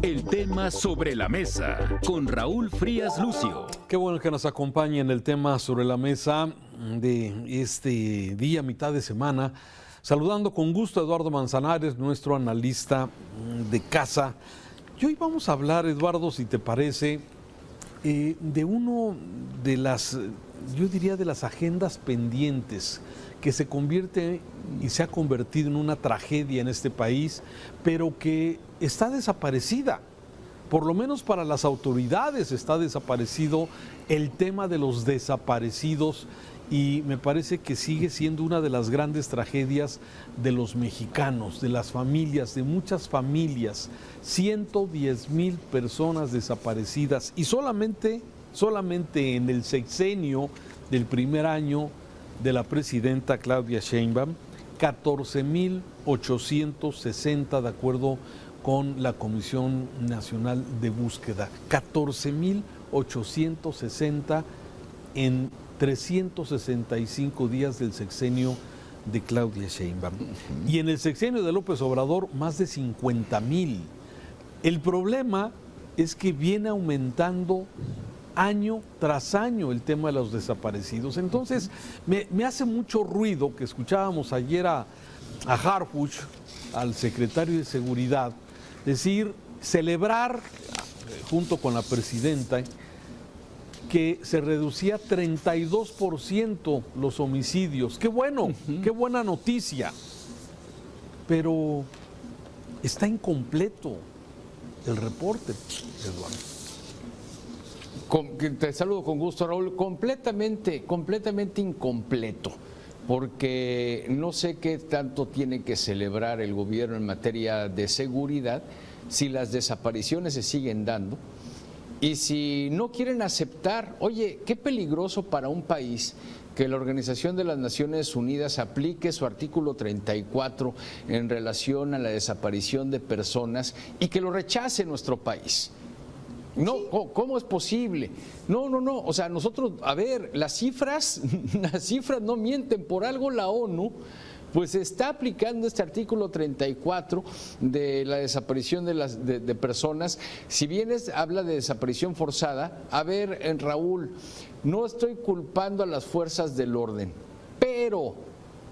El tema sobre la mesa con Raúl Frías Lucio. Qué bueno que nos acompañe en el tema sobre la mesa de este día, mitad de semana. Saludando con gusto a Eduardo Manzanares, nuestro analista de casa. Y hoy vamos a hablar, Eduardo, si te parece, de uno de las, yo diría, de las agendas pendientes que se convierte y se ha convertido en una tragedia en este país, pero que está desaparecida. Por lo menos para las autoridades está desaparecido el tema de los desaparecidos y me parece que sigue siendo una de las grandes tragedias de los mexicanos, de las familias, de muchas familias. 110,000 personas desaparecidas y solamente en el sexenio del primer año de la presidenta Claudia Sheinbaum, 14,860 de acuerdo con la Comisión Nacional de Búsqueda. 14,860 en 365 días del sexenio de Claudia Sheinbaum. Y en el sexenio de López Obrador, más de 50,000. El problema es que viene aumentando año tras año el tema de los desaparecidos. Entonces, me hace mucho ruido que escuchábamos ayer a Harfuch, al secretario de Seguridad, decir, celebrar, junto con la presidenta, que se reducía 32% los homicidios. ¡Qué bueno! ¡Qué buena noticia! Pero está incompleto el reporte, Eduardo. Te saludo con gusto, Raúl. Completamente incompleto, porque no sé qué tanto tiene que celebrar el gobierno en materia de seguridad si las desapariciones se siguen dando y si no quieren aceptar. Oye, qué peligroso para un país que la Organización de las Naciones Unidas aplique su artículo 34 en relación a la desaparición de personas y que lo rechace nuestro país. No, ¿cómo es posible? No, o sea, nosotros, a ver, las cifras no mienten. Por algo la ONU pues está aplicando este artículo 34 de la desaparición de personas. Si bien habla de desaparición forzada, a ver, Raúl, no estoy culpando a las fuerzas del orden, pero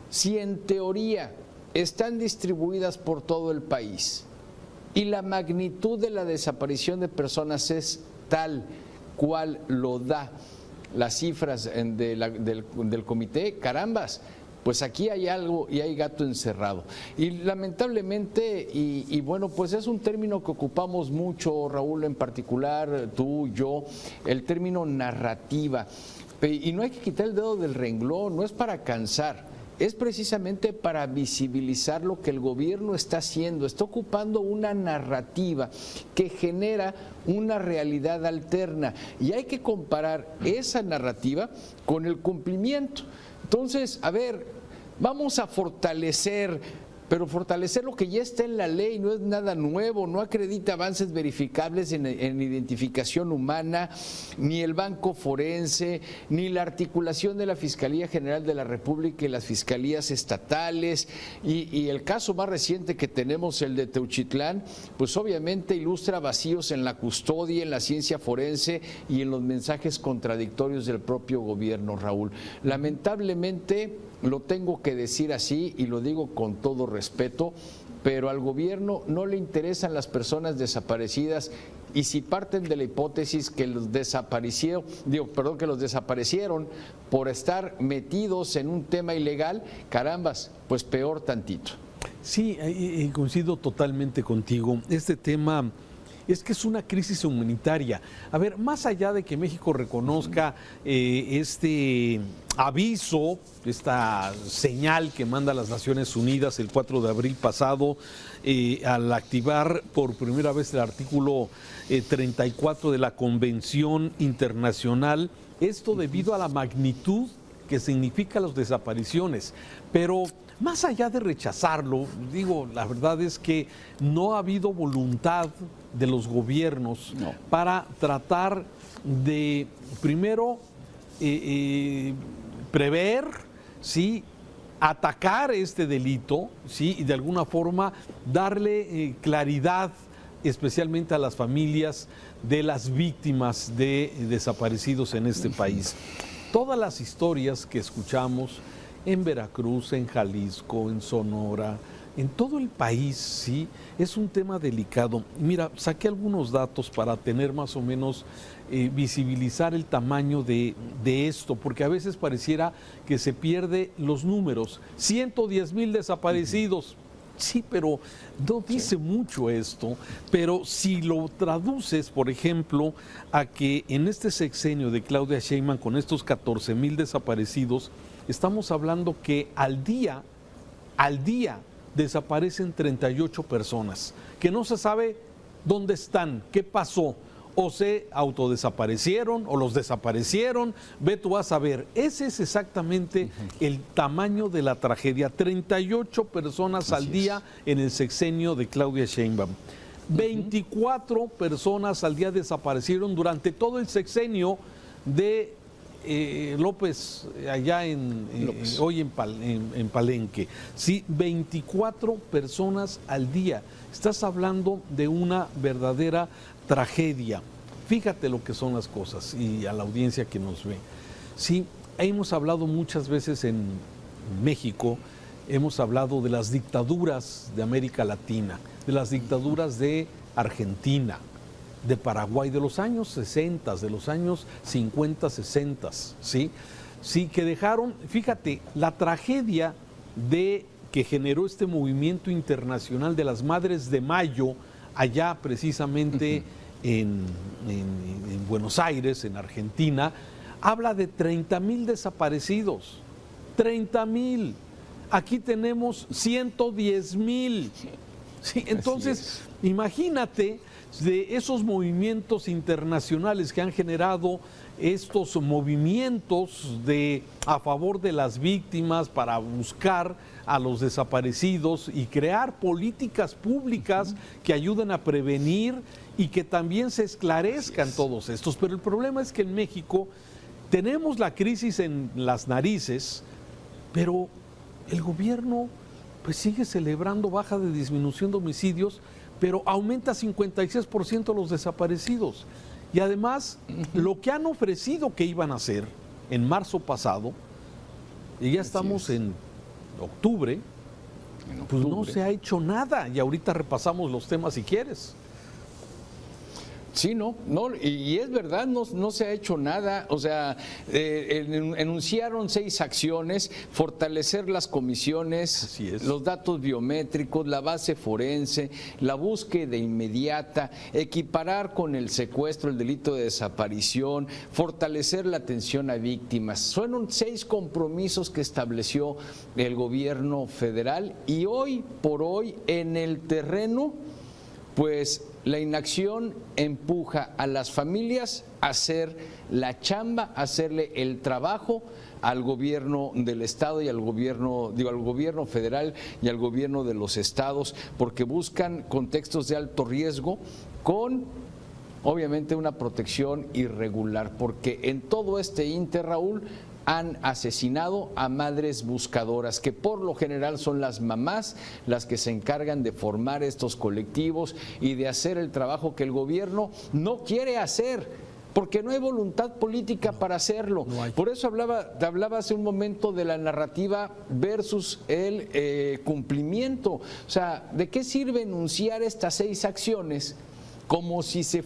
si en teoría están distribuidas por todo el país y la magnitud de la desaparición de personas es tal cual lo da las cifras del comité, carambas, pues aquí hay algo y hay gato encerrado. Y lamentablemente, y bueno, pues es un término que ocupamos mucho, Raúl, en particular, tú, yo, el término narrativa. Y no hay que quitar el dedo del renglón, no es para cansar. Es precisamente para visibilizar lo que el gobierno está haciendo. Está ocupando una narrativa que genera una realidad alterna y hay que comparar esa narrativa con el cumplimiento. Entonces, a ver, vamos a fortalecer, pero fortalecer lo que ya está en la ley no es nada nuevo, no acredita avances verificables en identificación humana, ni el Banco Forense, ni la articulación de la Fiscalía General de la República y las fiscalías estatales, y el caso más reciente que tenemos, el de Teuchitlán, pues obviamente ilustra vacíos en la custodia, en la ciencia forense y en los mensajes contradictorios del propio gobierno, Raúl. Lamentablemente, lo tengo que decir así y lo digo con todo respeto, pero al gobierno no le interesan las personas desaparecidas y si parten de la hipótesis que los desaparecieron por estar metidos en un tema ilegal, carambas, pues peor tantito. Sí, y coincido totalmente contigo. Este tema es que es una crisis humanitaria. A ver, más allá de que México reconozca este aviso, esta señal que manda las Naciones Unidas el 4 de abril pasado, al activar por primera vez el artículo 34 de la Convención Internacional, esto debido a la magnitud que significa las desapariciones, pero más allá de rechazarlo, digo, la verdad es que no ha habido voluntad de los gobiernos para tratar de, primero, prever, ¿sí?, atacar este delito, ¿sí?, y de alguna forma darle claridad especialmente a las familias de las víctimas de desaparecidos en este país. Todas las historias que escuchamos en Veracruz, en Jalisco, en Sonora, en todo el país, sí, es un tema delicado. Mira, saqué algunos datos para tener más o menos visibilizar el tamaño de esto, porque a veces pareciera que se pierde los números. 110,000 desaparecidos. Sí, pero no dice mucho esto, pero si lo traduces, por ejemplo, a que en este sexenio de Claudia Sheinbaum, con estos 14,000 desaparecidos, estamos hablando que al día, desaparecen 38 personas, que no se sabe dónde están, qué pasó, o se autodesaparecieron o los desaparecieron, ve tú vas a ver. Ese es exactamente el tamaño de la tragedia, 38 personas al día en el sexenio de Claudia Sheinbaum. 24 personas al día desaparecieron durante todo el sexenio de López, allá hoy en Palenque. Sí, 24 personas al día. Estás hablando de una verdadera tragedia. Fíjate lo que son las cosas y a la audiencia que nos ve. Sí, hemos hablado muchas veces en México, hemos hablado de las dictaduras de América Latina, de las dictaduras de Argentina, de Paraguay, de los años 60, de los años 50, 60, ¿sí? Sí, que dejaron, fíjate, la tragedia que generó este movimiento internacional de las Madres de Mayo, allá precisamente en Buenos Aires, en Argentina, habla de 30,000 desaparecidos. 30,000. Aquí tenemos 110,000. Sí, entonces, imagínate de esos movimientos internacionales que han generado estos movimientos a favor de las víctimas para buscar a los desaparecidos y crear políticas públicas que ayuden a prevenir y que también se esclarezcan todos estos. Pero el problema es que en México tenemos la crisis en las narices, pero el gobierno pues sigue celebrando baja de disminución de homicidios, pero aumenta 56% los desaparecidos. Y además, lo que han ofrecido que iban a hacer en marzo pasado, y ya estamos en octubre, pues no se ha hecho nada. Y ahorita repasamos los temas si quieres. Sí, no, y es verdad, no se ha hecho nada. O sea, enunciaron 6 acciones: fortalecer las comisiones, los datos biométricos, la base forense, la búsqueda inmediata, equiparar con el secuestro el delito de desaparición, fortalecer la atención a víctimas. Fueron 6 compromisos que estableció el gobierno federal, y hoy por hoy en el terreno, pues la inacción empuja a las familias a hacer la chamba, a hacerle el trabajo al gobierno del estado y al gobierno federal y al gobierno de los estados, porque buscan contextos de alto riesgo con obviamente una protección irregular, porque en todo este inter, Raúl, han asesinado a madres buscadoras, que por lo general son las mamás las que se encargan de formar estos colectivos y de hacer el trabajo que el gobierno no quiere hacer, porque no hay voluntad política para hacerlo. Por eso hablaba hace un momento de la narrativa versus el cumplimiento. O sea, ¿de qué sirve enunciar estas 6 acciones como si se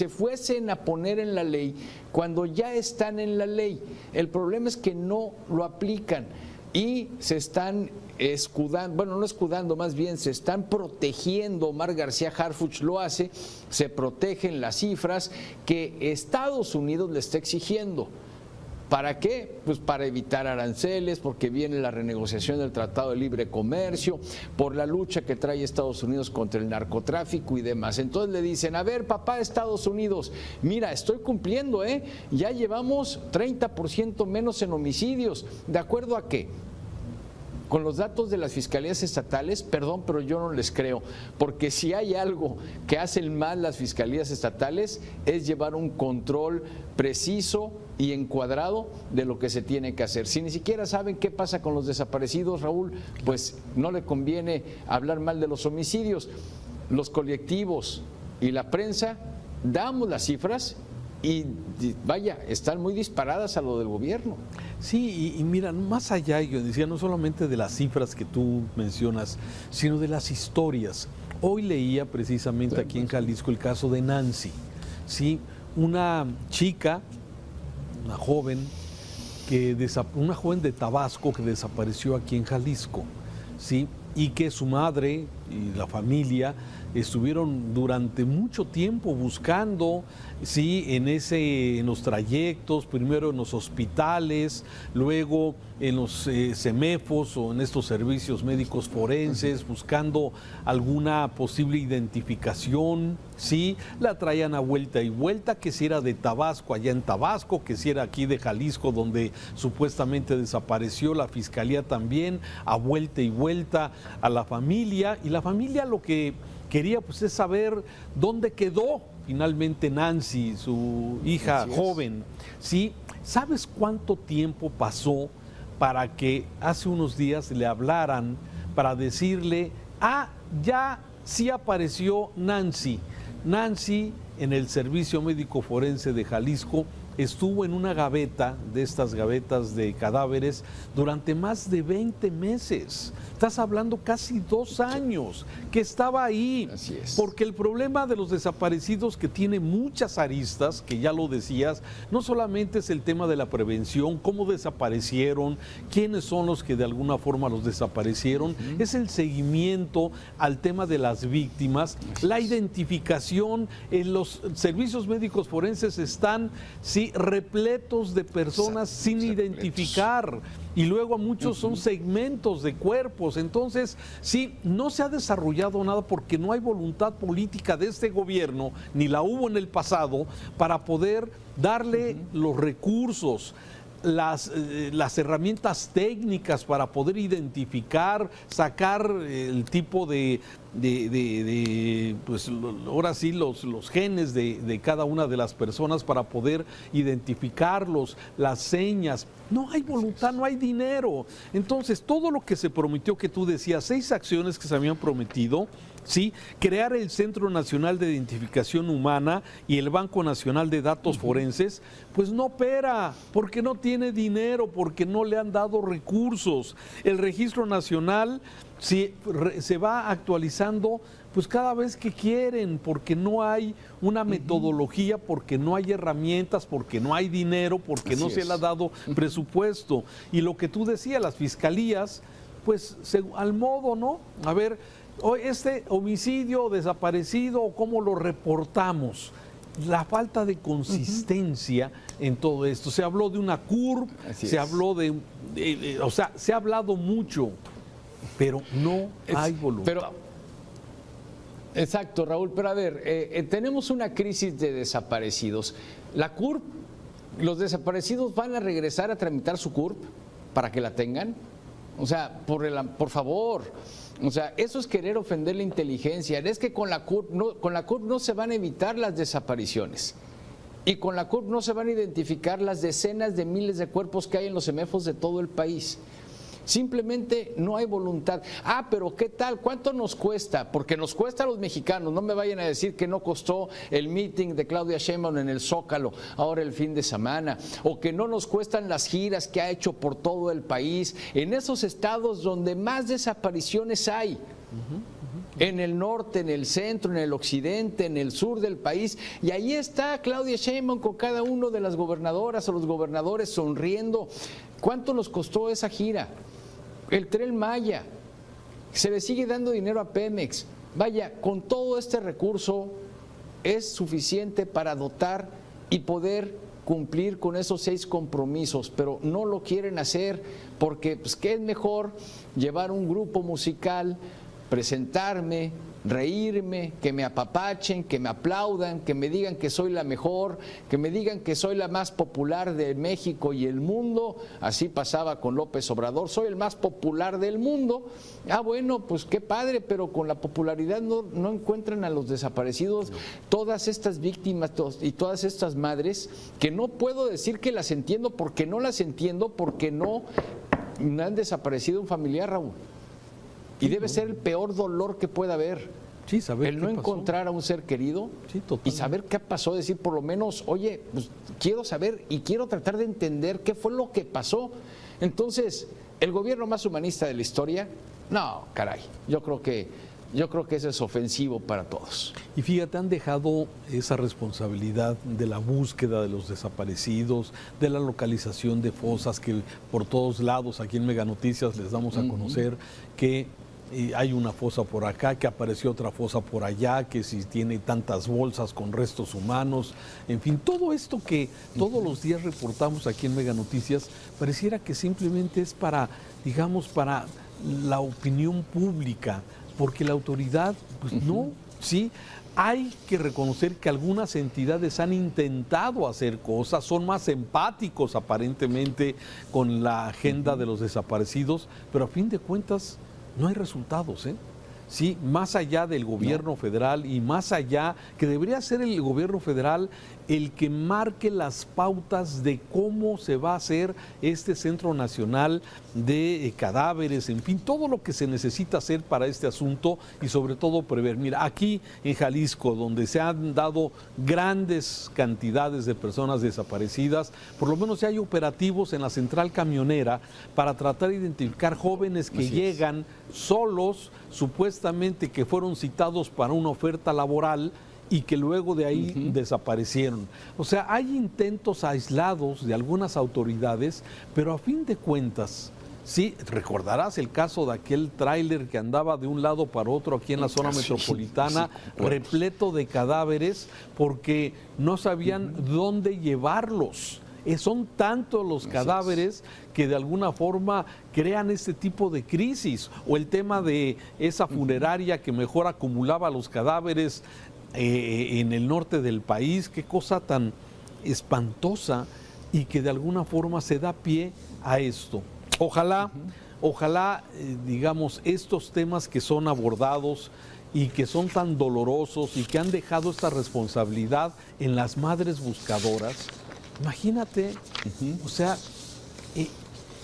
fuesen a poner en la ley cuando ya están en la ley? El problema es que no lo aplican y se están escudando, bueno, no escudando, más bien se están protegiendo. Omar García Harfuch lo hace, se protegen las cifras que Estados Unidos le está exigiendo. ¿Para qué? Pues para evitar aranceles, porque viene la renegociación del Tratado de Libre Comercio, por la lucha que trae Estados Unidos contra el narcotráfico y demás. Entonces le dicen: a ver, papá, Estados Unidos, mira, estoy cumpliendo, ya llevamos 30% menos en homicidios. ¿De acuerdo a qué? Con los datos de las fiscalías estatales, perdón, pero yo no les creo, porque si hay algo que hacen mal las fiscalías estatales es llevar un control preciso y encuadrado de lo que se tiene que hacer. Si ni siquiera saben qué pasa con los desaparecidos, Raúl, pues no le conviene hablar mal de los homicidios. los colectivos y la prensa damos las cifras y vaya, están muy disparadas a lo del gobierno. Sí, y mira, más allá, yo decía, no solamente de las cifras que tú mencionas, sino de las historias. Hoy leía precisamente aquí en Jalisco el caso de Nancy, ¿sí? Una chica, una joven de Tabasco que desapareció aquí en Jalisco, ¿sí? Y que su madre y la familia estuvieron durante mucho tiempo buscando, sí, en los trayectos, primero en los hospitales, luego en los CEMEFOS o en estos servicios médicos forenses, buscando alguna posible identificación, sí, la traían a vuelta y vuelta, que si era de Tabasco, allá en Tabasco, que si era aquí de Jalisco, donde supuestamente desapareció, la fiscalía también, a vuelta y vuelta a la familia, y la familia lo que quería pues es saber dónde quedó finalmente Nancy, su hija joven, ¿sí? ¿Sabes cuánto tiempo pasó para que hace unos días le hablaran para decirle, ya sí apareció Nancy? Nancy, en el Servicio Médico Forense de Jalisco, estuvo en una gaveta, de estas gavetas de cadáveres, durante más de 20 meses. Estás hablando casi 2 años que estaba ahí. Así es. Porque el problema de los desaparecidos, que tiene muchas aristas, que ya lo decías, no solamente es el tema de la prevención, cómo desaparecieron, quiénes son los que de alguna forma los desaparecieron, es el seguimiento al tema de las víctimas, la identificación. En los servicios médicos forenses están, sí, repletos de personas sin identificar, y luego muchos son segmentos de cuerpos. Entonces, sí, no se ha desarrollado nada porque no hay voluntad política de este gobierno, ni la hubo en el pasado, para poder darle los recursos, las herramientas técnicas para poder identificar, sacar el tipo pues ahora sí, los genes de cada una de las personas para poder identificarlos, las señas. No hay voluntad, no hay dinero. Entonces, todo lo que se prometió, que tú decías, 6 acciones que se habían prometido, ¿sí? Crear el Centro Nacional de Identificación Humana y el Banco Nacional de Datos Forenses, pues no opera, porque no tiene dinero, porque no le han dado recursos. El Registro Nacional se va actualizando pues cada vez que quieren, porque no hay una metodología, porque no hay herramientas, porque no hay dinero, porque no se le ha dado presupuesto. Y lo que tú decías, las fiscalías, pues al modo, ¿no? A ver, este homicidio desaparecido, ¿cómo lo reportamos? La falta de consistencia en todo esto. Se habló de una CURP, habló o sea, se ha hablado mucho, pero no hay voluntad. Exacto, Raúl, pero a ver, tenemos una crisis de desaparecidos. La CURP, los desaparecidos van a regresar a tramitar su CURP para que la tengan. O sea, por favor. O sea, eso es querer ofender la inteligencia. Es que con la CURP no se van a evitar las desapariciones. Y con la CURP no se van a identificar las decenas de miles de cuerpos que hay en los CEMEFOS de todo el país. Simplemente no hay voluntad. Pero ¿qué tal? ¿Cuánto nos cuesta? Porque nos cuesta a los mexicanos. No me vayan a decir que no costó el meeting de Claudia Sheinbaum en el Zócalo ahora el fin de semana, o que no nos cuestan las giras que ha hecho por todo el país, en esos estados donde más desapariciones hay. En el norte, en el centro, en el occidente, en el sur del país, y ahí está Claudia Sheinbaum con cada uno de las gobernadoras o los gobernadores sonriendo. ¿Cuánto nos costó esa gira? El Tren Maya, se le sigue dando dinero a Pemex. Vaya, con todo este recurso es suficiente para dotar y poder cumplir con esos 6 compromisos, pero no lo quieren hacer porque pues, ¿qué es mejor? Llevar un grupo musical, presentarme, reírme, que me apapachen, que me aplaudan, que me digan que soy la mejor, que me digan que soy la más popular de México y el mundo. Así pasaba con López Obrador, soy el más popular del mundo. Bueno, pues qué padre, pero con la popularidad no encuentran a los desaparecidos, todas estas víctimas y todas estas madres, que no puedo decir que las entiendo, porque no las entiendo, porque no han desaparecido un familiar, Raúl. Y debe ser el peor dolor que pueda haber. Sí, saber el no qué pasó. encontrar a un ser querido Sí, totalmente. y saber qué pasó, decir por lo menos, oye, pues quiero saber y quiero tratar de entender qué fue lo que pasó. Entonces, el gobierno más humanista de la historia, no, caray, yo creo que eso es ofensivo para todos. Y fíjate, han dejado esa responsabilidad de la búsqueda de los desaparecidos, de la localización de fosas que por todos lados aquí en Mega Noticias les damos a conocer que hay una fosa por acá, que apareció otra fosa por allá, que si tiene tantas bolsas con restos humanos, en fin, todo esto que todos los días reportamos aquí en Mega Noticias, pareciera que simplemente es para, digamos, para la opinión pública, porque la autoridad, pues no, sí, hay que reconocer que algunas entidades han intentado hacer cosas, son más empáticos aparentemente con la agenda de los desaparecidos, pero a fin de cuentas no hay resultados, ¿eh? Sí, más allá del gobierno federal y más allá, que debería ser el gobierno federal el que marque las pautas de cómo se va a hacer este Centro Nacional de Cadáveres, en fin, todo lo que se necesita hacer para este asunto y sobre todo prever. Mira, aquí en Jalisco, donde se han dado grandes cantidades de personas desaparecidas, por lo menos ya hay operativos en la central camionera para tratar de identificar jóvenes que llegan solos, supuestamente que fueron citados para una oferta laboral y que luego de ahí desaparecieron. O sea, hay intentos aislados de algunas autoridades, pero a fin de cuentas, sí, recordarás el caso de aquel tráiler que andaba de un lado para otro aquí en la zona metropolitana, repleto de cadáveres, porque no sabían dónde llevarlos. Son tantos los cadáveres que de alguna forma crean este tipo de crisis. O el tema de esa funeraria que mejor acumulaba los cadáveres en el norte del país, qué cosa tan espantosa, y que de alguna forma se da pie a esto. Ojalá, digamos, estos temas que son abordados y que son tan dolorosos y que han dejado esta responsabilidad en las madres buscadoras, imagínate, o sea,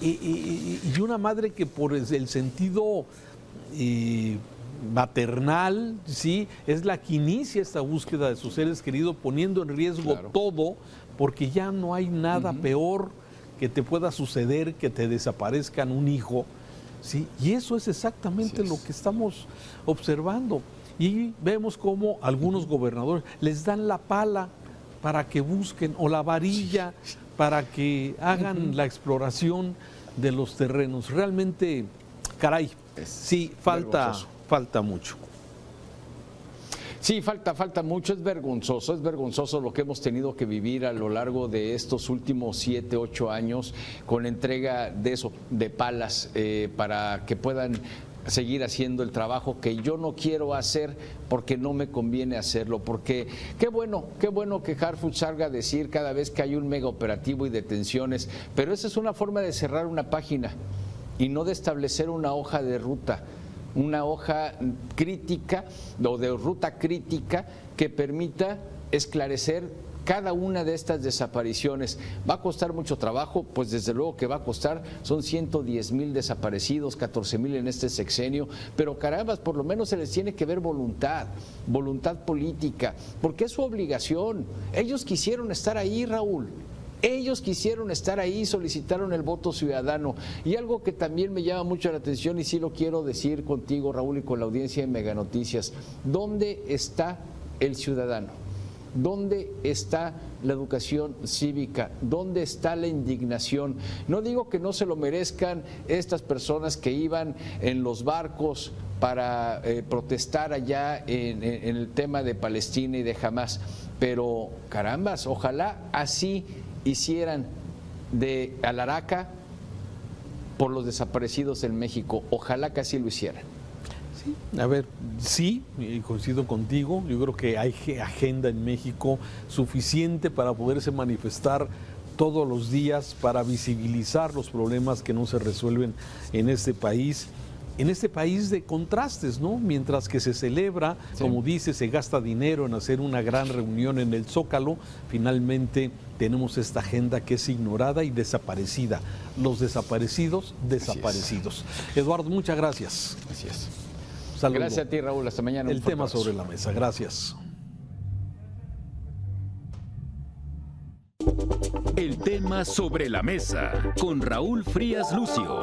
y una madre que por el sentido maternal, sí, es la que inicia esta búsqueda de sus seres queridos, poniendo en riesgo todo, porque ya no hay nada peor que te pueda suceder que te desaparezcan un hijo, sí, y eso es exactamente lo que estamos observando. Y vemos cómo algunos gobernadores les dan la pala para que busquen, o la varilla para que hagan la exploración de los terrenos. Realmente, caray, sí, falta mucho. Sí, falta mucho, es vergonzoso lo que hemos tenido que vivir a lo largo de estos últimos 7, 8 años con la entrega de palas para que puedan seguir haciendo el trabajo que yo no quiero hacer porque no me conviene hacerlo, porque qué bueno que Harfuch salga a decir cada vez que hay un mega operativo y detenciones, pero esa es una forma de cerrar una página y no de establecer una hoja de ruta, una hoja crítica o de ruta crítica que permita esclarecer cada una de estas desapariciones. ¿Va a costar mucho trabajo? Pues desde luego que va a costar. Son 110,000 desaparecidos, 14,000 en este sexenio, pero caramba, por lo menos se les tiene que ver voluntad política, porque es su obligación. Ellos quisieron estar ahí, Raúl. Ellos quisieron estar ahí, solicitaron el voto ciudadano. Y algo que también me llama mucho la atención, y sí lo quiero decir contigo, Raúl, y con la audiencia de Mega Noticias, ¿dónde está el ciudadano? ¿Dónde está la educación cívica? ¿Dónde está la indignación? No digo que no se lo merezcan estas personas que iban en los barcos para protestar allá en el tema de Palestina y de Hamás, pero carambas, ojalá así hicieran de Alaraca por los desaparecidos en México, ojalá que así lo hicieran. Sí, a ver, sí, coincido contigo, yo creo que hay agenda en México suficiente para poderse manifestar todos los días, para visibilizar los problemas que no se resuelven en este país de contrastes, ¿no? Mientras que se celebra, como dice, se gasta dinero en hacer una gran reunión en el Zócalo, finalmente tenemos esta agenda que es ignorada y desaparecida. Los desaparecidos, desaparecidos. Eduardo, muchas gracias. Así es. Saludos. Gracias a ti, Raúl. Hasta mañana. El tema sobre la mesa. Gracias. El tema sobre la mesa con Raúl Frías Lucio.